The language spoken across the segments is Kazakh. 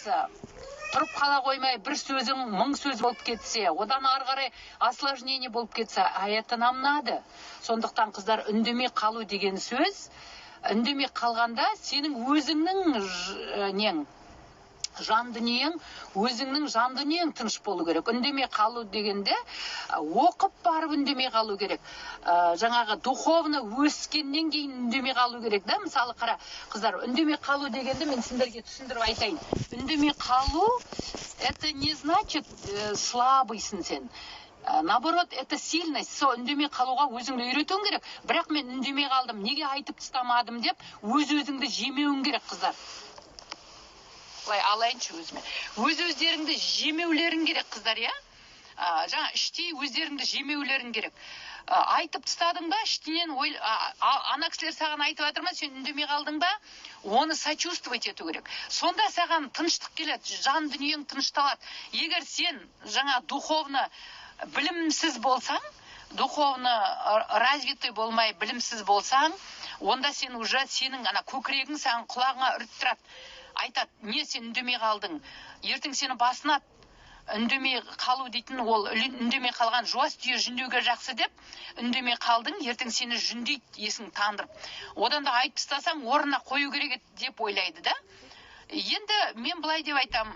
жақсы. Тұрып қала қоймай бір сөзің 1000 сөз болып кетсе, одан ары қарай осложнение болып кетсе, а это нам надо. Сондықтан қыздар, үндемей қалу деген сөз, үндемей қалғанда сенің өзіңнің жан дүниең, өзіңнің жан дүниең тыныш болу керек. Үндемей қалу дегенде оқып барып үндемей қалу керек. Жаңағы духовно өскеннен кейін үндемей қалу керек да. Мысалы қара, қыздар, үндемей қалу дегенде мен сендерге түсіндіріп айтайын. Үндемей қалу это не значит слабыйсың сен. Наоборот, это сильность. Үндемей қалуға өзіңді үйретуің керек. Бірақ мен үндемей қалдым, неге айтып тастамадым деп өз-өзіңді жемеуің керек, қыздар. Былай алайыншы өзіме. Өз-өздеріңді жемеулерің керек, қыздар, я? Жаңа іштей өздеріңді жемеулерің керек. Айтып тастадың ба, іштінен ана кісілер саған айтып жатыр ма, сен үндемей қалдың ба, оны сочувствовать ету керек. Сонда саған тыныштық келеді, жан дүниең тынышталады. Егер сен жаңа духовно білімсіз болсаң, духовно развитый болмай білімсіз болсаң, онда сен уже сенің көкірегің саған құлағыңа үріп тұрады. Айтады, не сен үндемей қалдың? Ертең сені басынады. Үндемей қалу дейтін ол үндемей қалған жуас түйе жүндеуге жақсы деп, үндемей қалдың, ертең сені жүндейді, есің тандырып. Одан да айтып тастасаң, орнына қою керек деп ойлайды да. Енді мен былай деп айтам,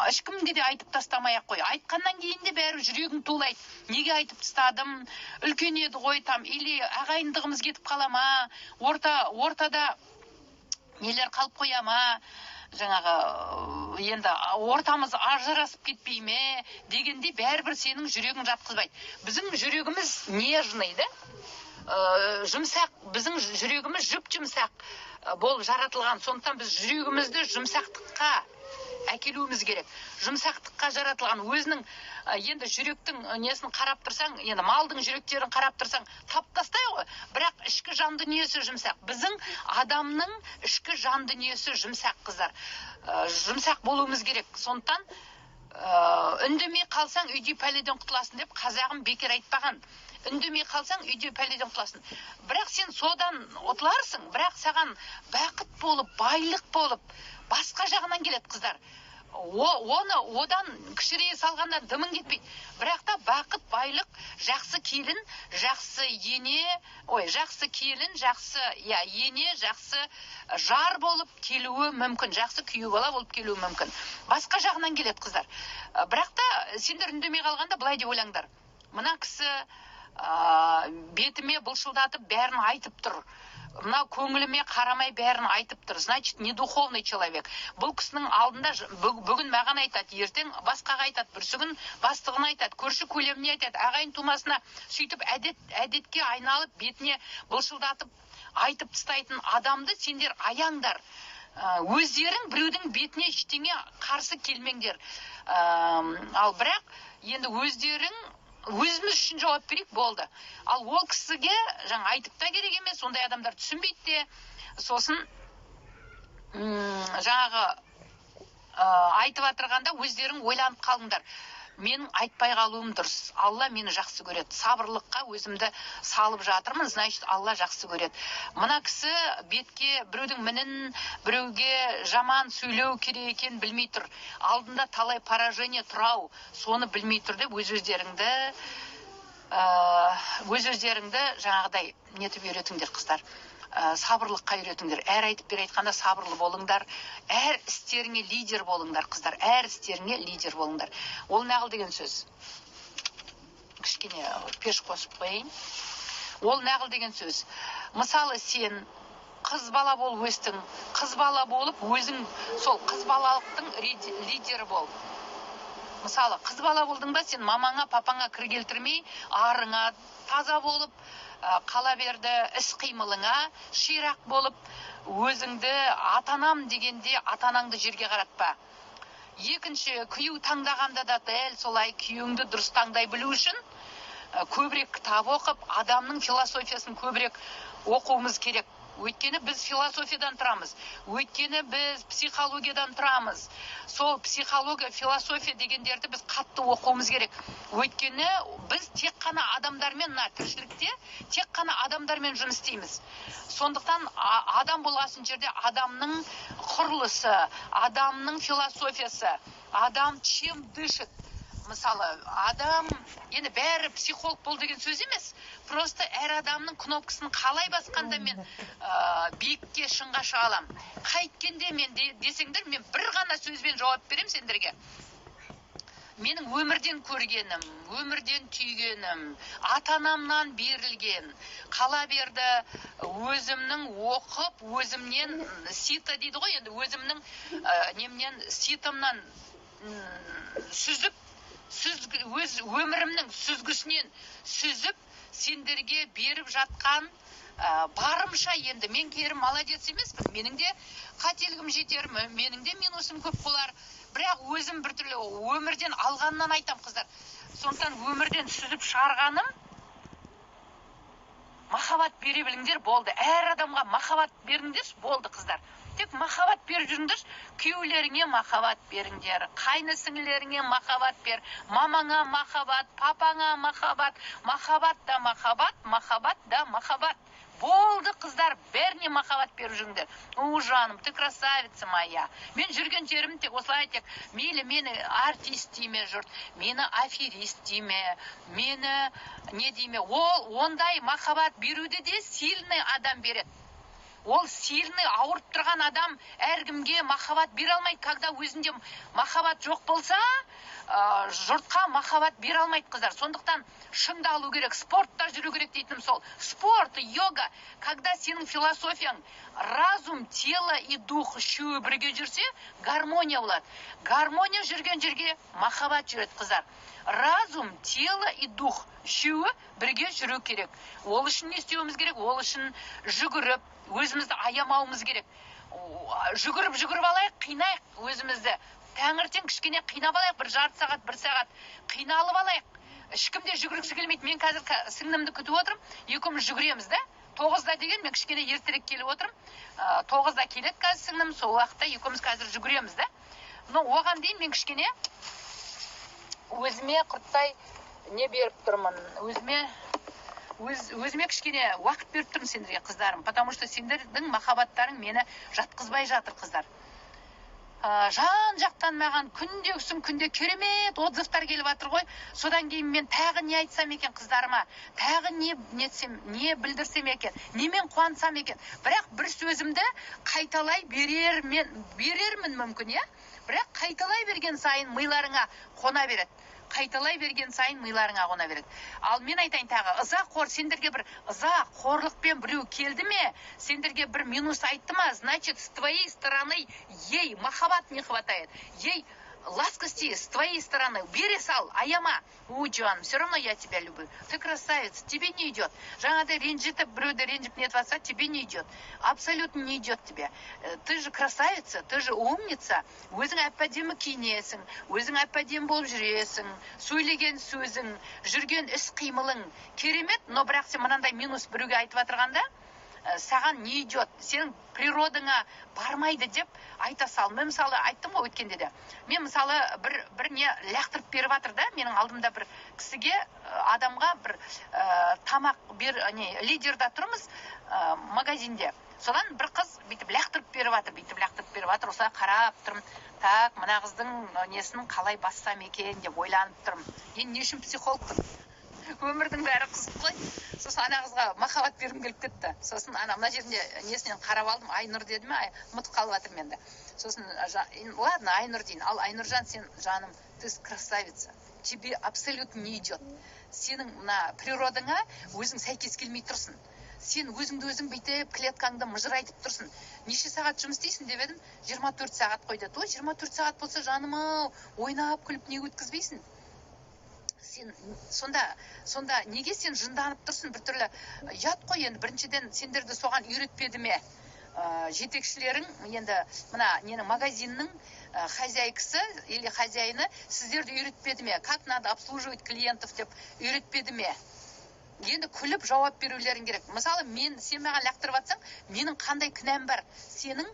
ешкімге де айтып тастамай-ақ қой. Айтқаннан кейін де бәрі жүрегің тулайды. Неге айтып тастадым? Үлкен еді ғой там, или ағайындығымыз кетіп қала ма? Ортада нелер қалып қоя ма? Жаңағы енді ортамыз ажырасып кетпей ме дегенде бәрібір сенің жүрегің жатқызбайды. Біздің жүрегіміз нежный, да? Жұмсақ, біздің жүрегіміз жүп-жұмсақ болып жаратылған. Сондықтан біз жүрегімізді жұмсақтыққа әкелуіміз керек. Жұмсақтыққа жаратылған. Өзінің енді жүректің несін қарап тұрсаң, енді малдың жүректерін қарап тұрсаң, тап тастай ғой. Бірақ ішкі жан дүниесі жұмсақ. Біздің адамның ішкі жан дүниесі жұмсақ, қыздар. Жұмсақ болуымыз керек. Сондықтан үндемей қалсаң үйде пәледен құтыласың деп қазағым бекер айтпаған. Үндемей қалсаң үйде пәледен құтыласың. Бірақ сен содан ұтыларсың, бірақ саған бақыт болып, байлық болып, басқа жағынан келеді, қыздар. Одан кішірейе салғандан дымың кетпейді. Бірақ та бақыт, байлық, жақсы келін, жақсы ене, жақсы жар болып келуі мүмкін, жақсы күйеу бала болып келуі мүмкін. Басқа жағынан келеді, қыздар. Бірақ та сендер үндемей қалғанда былай деп ойлаңдар. Мына кісі бетіме былшылдатып бәрін айтып тұр. Мына көңіліме қарамай бәрін айтып тұр. Значит, не духовный человек. Бұл кісінің алдында бүгін маған айтады, ертең басқаға айтады, бүрсігін бастығына айтады, көрші көлеміне айтады, ағайын тумасына сөйтіп әдетке айналып, бетіне былшылдатып айтып тастайтын адамды сендер аяңдар. Өздерің біреудің бетіне ештеңе қарсы келмеңдер. Ал бірақ енді өзіміз үшін жауап берейік, болды. Ал ол кісіге жаңа айтып та керек емес, ондай адамдар түсінбейді де. Сосын жаңағы айтып атырғанда өздерің ойланып қалыңдар. Менің айтпай қалуым дұрыс. Алла мені жақсы көреді. Сабырлыққа өзімді салып жатырмын, значит, Алла жақсы көреді. Мына кісі бетке біреудің мінін, біреуге жаман сөйлеу керек екен білмей тұр. Алдында талай поражение тұрау, соны білмей тұр деп өз-өздеріңді жаңағыдай нетіп үйретіңдер, қыздар. Сабырлыққа үйретіңдер. Әр айтып бер айтқанда сабырлы болыңдар. Әр істеріңе лидер болыңдар, қыздар. Әр істеріңе лидер болыңдар. Ол нағыл деген сөз. Кішкене пеш қосып қойайын. Ол нағыл деген сөз. Мысалы, сен қыз бала болып өстің. Қыз бала болып өзің сол қыз балалықтың лидері бол. Мысалы, қыз бала болдың ба, сен мамаңа, папаңа кір келтірмей, арыңа таза болып, қала берді, іс қимылыңа ширақ болып, өзіңді атанам дегенде атанаңды жерге қаратпа. Екінші, күйеу таңдағанда да дәл солай күйеуіңді дұрыс таңдай білу үшін көбірек кітап оқып, адамның философиясын көбірек оқуымыз керек. Өйткені біз философиядан тұрамыз. Өйткені біз психологиядан тұрамыз. сол психология, философия дегендерді біз қатты оқуымыз керек. Өйткені біз тек қана адамдармен, тіршілікте тек қана адамдармен жұмыс істейміз. Сондықтан адам болғасын жерде адамның құрылысы, адамның философиясы, адам чем дышит. Мысалы, адам, енді бәрі психолог бол деген сөз емес. Просто әр адамның кнопкасын қалай басқанда мен биікке шыңға шыға алам. Қайткенде мен десеңдер, мен бір ғана сөзбен жауап берем сендерге. Менің өмірден көргенім, өмірден түйгенім, ата-анамнан берілген, қала берді өзімнің оқып, өзімнен сита дейді ғой, енді өзімнің немнен ситымнан сүзіп, өз өмірімнің сүзгісінен сүзіп, сендерге беріп жатқан барымша енді мен керім молодец емеспін. Менің де қателігім жетер, менің де минусым көп болар. Бірақ өзім біртүрлі өмірден алғаннан айтам, қыздар. Сондықтан өмірден сүзіп шығарғаным махаббат бере біліңдер, болды. Әр адамға махаббат беріңдер, болды, қыздар. Тек махаббат беріп жүріңдер, күйеулеріңе махаббат беріңдер, қайны сіңлілеріңе махаббат бер, мамаңа махаббат, папаңа махаббат, махаббат да махаббат, махаббат да махаббат. Болды, қыздар, бәріне махаббат беріп жүріңдер. О, жаным, ты красавица моя. Мен жүрген жерім тек осылай, тек мейлі мені артист дейме жұрт, мені аферист дейме, мені не дейме, ол ондай махаббат беруді де сильный адам береді. Ол сильный ауырып тұрған адам әркімге махаббат бере алмайды. Когда өзінде махаббат жоқ болса, жұртқа махаббат бере алмайды, қыздар. Сондықтан шыңды алу керек, спортта жүру керек дейтінім сол. Спорт, йога, когда сенің философияң, разум, тело и дух үшеуі бірге жүрсе, гармония болады. Гармония жүрген жерге махаббат жүреді, қыздар. Разум, тело и дух үшеуі бірге жүру керек. Ол үшін не істеуіміз керек? Ол үшін жүгіріп, өзімізді аямауымыз керек. Жүгіріп алайық, қинайық өзімізді. Таңертең кішкене қинап алайық, бір жарты сағат, бір сағат қиналып алайық. Ешкімде жүгіргісі келмейді. Мен қазір сіңлімді күтіп отырмын. Екеуміз жүгіреміз да. 9-да деген мен кішкене ертерек келіп отырмын. 9-да келеді қазір сіңлім, сол уақытта екеуміз қазір жүгіреміз да. Но оған дейін мен кішкене өзіме құрттай не беріп тұрмын. Өзіме кішкене уақыт беріп тұрмын сендерге, қыздарым. Потому что сендердің махаббаттарың мені жатқызбай жатыр, қыздар. Жан жақтан маған күнде керемет отзывтар келіп жатыр ғой. Содан кейін мен тағы не айтсам екен қыздарыма, тағы не білдірсем екен, немен қуансам екен. Бірақ бір сөзімді қайталай берермін мүмкін, иә? Бірақ қайталай берген сайын миларыңа қона береді. Қайталай берген сайын миларыңа қона береді. Ал мен айтайын тағы, ызақор, сендерге бір ызақорлықпен біреу келді ме? Сендерге бір минус айтты ма? Значит, с твоей стороны ей махаббат не хватает. Ей ласкости с твоей стороны. Бери сал, аяма. Ой, Джан, все равно я тебя люблю. Ты красавица, тебе не идет. Жаңағыдай ренжітіп, біреуді ренжіп не етіп, тебе не идет. Абсолютно не идет тебе. Ты же красавица, ты же умница. Өзің әп-әдемі киінесің, өзің әп-әдемі болып жүресің, сөйлеген сөзің, жүрген іс қимылың керемет, но бірақ сен мынандай минус біреуге айтып отырғанда, саған не идет, сенің природыңа бармайды деп айта сал. Мен мысалы айттым ғой өткенде де. Мен мысалы бір не лақтырып беріп жатыр да, менің алдымда бір кісіге, адамға бір тамақ лидерда тұрмыз магазинде. Содан бір қыз бүйтіп лақтырып беріп жатыр, осылай қарап тұрмын. Так, мына қыздың несін қалай бассам екен деп ойланып тұрмын. Енді не үшін психологпын? Өмірдің бәрі қызық қой. Сосын ана қызға махаббат бергім келіп кетті. Сосын мына жерінде несінен қарап алдым, Айнұр деді ме, ұмытып қалып жатырмын енді. Сосын ладно, Айнұр дейін. Ал Айнұржан, сен жаным, ты красавица. Тебе абсолютно не идет. Сенің мына природыңа өзің сәйкес келмей тұрсың. Сен өзіңді өзің бүйтіп клеткаңды мыжырайтып тұрсың. Неше сағат жұмыс істейсің деп едім? 24 сағат қой деді. 24 сағат болса жаным-ау, ойнап күліп не өткізбейсің? Сен сонда неге сен жынданып тұрсың? Біртүрлі ұят қой. Енді біріншіден сендерді соған үйретпеді ме? Жетекшілерің, енді мына ненің магазиннің хозяйкасы или хозяйны сіздерді үйретпеді ме? Как надо обслуживать клиентов деп үйретпеді ме? Енді күліп жауап берулерің керек. Мысалы, сен маған лақтырып жатсаң, менің қандай кінәм бар? Сенің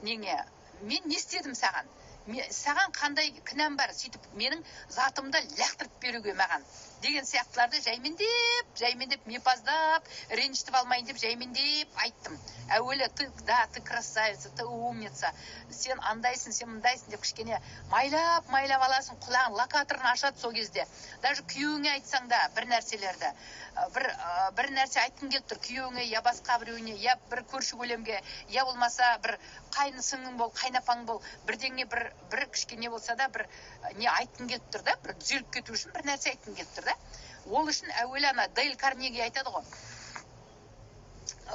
неге? Мен не істедім саған? саған қандай кінәм бар, сөйтіп менің затымды лақтырып беруге маған деген сияқтыларды жаймендеп, мепаздап, ренжітіп алмайын деп жаймендеп айттым. Әуелі ты красавица, ты умница, сен андайсың, сен мындайсың деп кішкене майлап аласың, құлағын локаторын ашады сол кезде. Даже күйеуіңе айтсаң да бір нәрселерді, бір нәрсе айтқың келіп тұр күйеуіңе, я басқа біреуіне, я бір көрші көлемге, я болмаса бір қайнысыңның бол, қайнапаң бол, бірдеңе бір кішкене болса да бір не айтқың келіп тұр да, бір түзеліп кету үшін бір нәрсе айтқың келіп тұр да. Ол үшін әуелі ана Дейл Карнеги айтады ғой,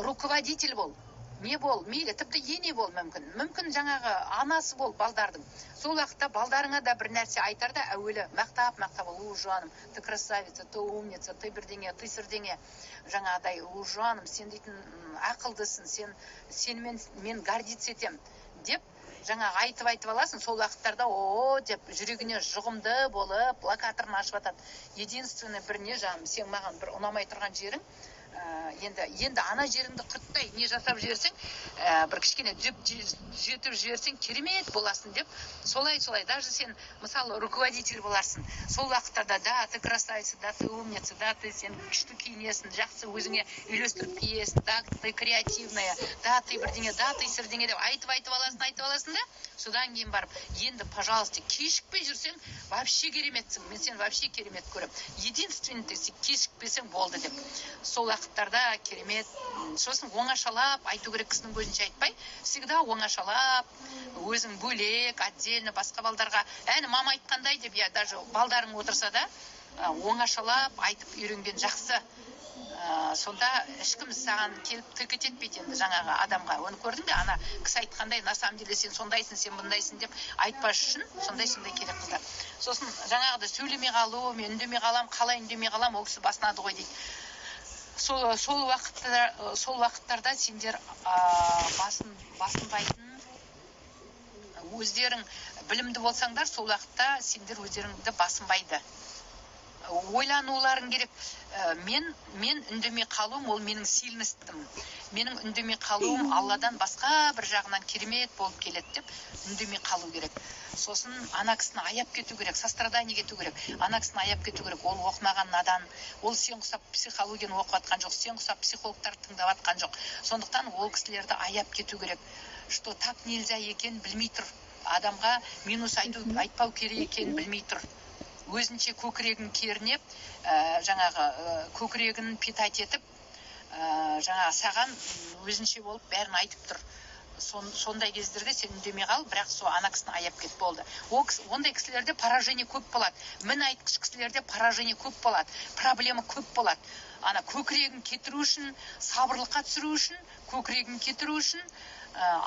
руководитель бол, не бол, мейлі, тіпті ене бол мүмкін жаңағы анасы бол балдардың. Сол уақытта балдарыңа да бір нәрсе айтар да әуелі мақтап ол жаным, ты красавица, ты умница, ты бірдеңе, ты сірдеңе, жаңағыдай жаным, сен дейтін ақылдысың, сенімен мен гордиться етем деп жаңағы айтып аласың. Сол уақыттарда деп жүрегіне жұғымды болып локаторын ашып атады. Единственный бір не жаным, сен маған бір ұнамай тұрған жерің, енді ана жеріңді құрттай не жасап жіберсең, бір кішкене жетіп жіберсең керемет боласың деп, солай даже сен мысалы руководитель боларсың. Сол уақыттарда да ты красавица, да ты умница, да ты сен күшті киінесің, жақсы өзіңе үйлестіріп киесің, да ты креативная, да ты бірдеңе, да ты сірдеңе деп айтып аласың да, содан кейін барып, енді пожалуйста кешікпей жүрсең вообще кереметсің, мен сен вообще керемет көрем. Единственный кешікпесең болды деп. Сол уақыттарда керемет, сосын оңашалап айту керек, кісінің көзінше айтпай, всегда оңашалап, өзің бөлек, отдельно басқа балдарға, мама айтқандай деп, даже балдарың отырса да, оңашалап айтып үйренген жақсы. Сонда ешкім саған келіп тікет етпейді енді жаңағы адамға. Оны көрдің бе, ана кісі айтқандай, на самом деле сен сондайсың, сен бұндайсың деп айтпаш үшін сондай керек қыздар. Сосын жаңағыда сөйлемей қалу, мен үндемей қалам, қалай үндемей қалам, ол кісі басынады ғой дейді. Сол уақыттарда сендер басынбайтын, өздерің білімді болсаңдар, сол уақытта сендер өздеріңді басынбайды. Ойлануларың керек. Мен үндемей қалуым, ол менің сильностьтім. Менің үндемей қалуым Алладан басқа бір жағынан керемет болып келеді деп үндемей қалу керек. Сосын ана кісіні аяп кету керек, сострадание кету керек. Ана кісіні аяп кету керек. Ол оқымаған надан, ол сен құсап психологияны оқып атқан жоқ, сен құсап психологтарды тыңдап атқан жоқ. Сондықтан ол кісілерді аяп кету керек. Что так нельзя екен білмей тұр. Адамға минус айтпау керек екенін білмей тұр. Өзінше көкірегін кернеп, жаңағы көкірегін питать етіп, жаңағы саған өзінше болып бәрін айтып тұр. Сондай кездерде сен үндемей қал, бірақ сол ана кісіні аяп кет болды. Ондай кісілерде поражение көп болады. Мін айтқыш кісілерде поражение көп болады. Проблема көп болады. Ана көкірегін кетіру үшін, сабырлыққа түсіру үшін, көкірегін кетіру үшін,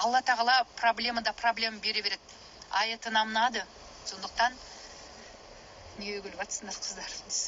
Алла тағала проблема бере береді. А это нам надо. Сондықтан неге күліп жатсыңдар қыздар?